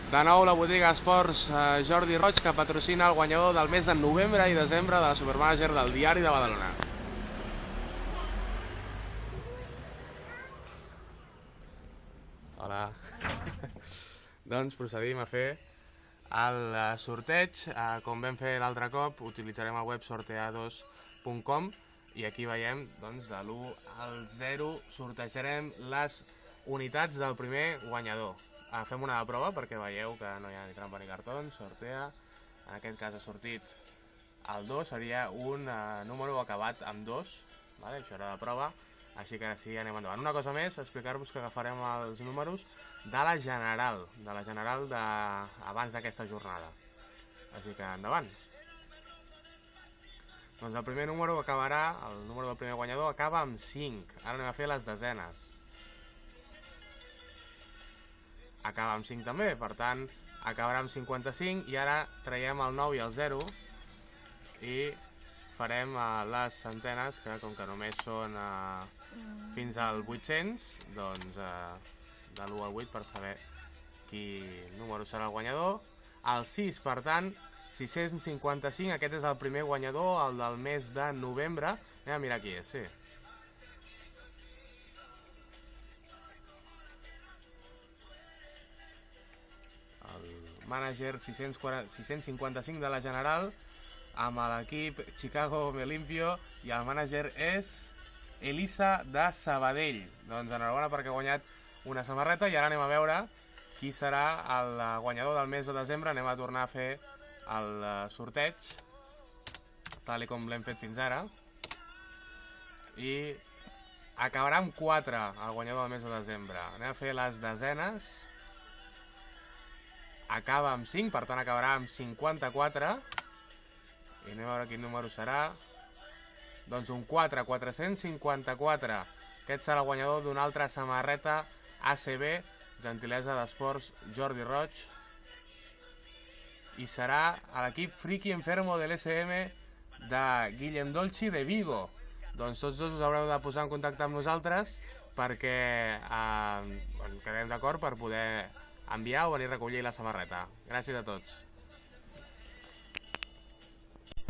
De nou la botiga Esports Jordi Roig, que patrocina el guanyador del mes de novembre i desembre de la Supermanager del Diari de Badalona. Hola. Doncs procedim a fer el sorteig. Com vam fer l'altre cop, utilitzarem el web sorteados.com i aquí veiem, doncs, de l'1 al 0 sortejarem les unitats del primer guanyador. Fem una de prova perquè veieu que no hi ha ni trampa ni cartons. Sortea, en aquest cas ha sortit el 2, seria un número acabat amb 2, vale? Això era de prova, així que sí, anem endavant. Una cosa més, explicar-vos que agafarem els números de la general abans d'aquesta jornada. Així que endavant. Doncs el primer número acabarà, el número del primer guanyador acaba amb 5. Ara anem a fer les desenes. Acaba amb 5 també, per tant acabarà amb 55 i ara traiem el 9 i el 0 i farem les centenes, que com que només són fins al 800, doncs de l'1 al 8 per saber quin número serà el guanyador. El 6, per tant, 655, aquest és el primer guanyador, el del mes de novembre. Anem a mirar qui és, sí. Manager 655 de la General amb l'equip Chicago Me Limpio i el manager és Elisa de Sabadell. Doncs enhorabona perquè ha guanyat una samarreta i ara anem a veure qui serà el guanyador del mes de desembre. Anem a tornar a fer el sorteig tal com l'hem fet fins ara i acabarà amb 4 el guanyador del mes de desembre. Anem a fer les desenes. Acaba amb 5, per tant acabarà amb 54 i anem a veure quin número serà. Doncs un 4, 454. Aquest serà el guanyador d'una altra samarreta ACB, gentilesa d'Esports Jordi Roig, i serà l'equip Friki Enfermo de l'SM de Guillem Dolci de Vigo. Doncs tots dos us haureu de posar en contacte amb nosaltres perquè quedem d'acord per poder enviar o venir a recollir la samarreta. Gràcies a tots.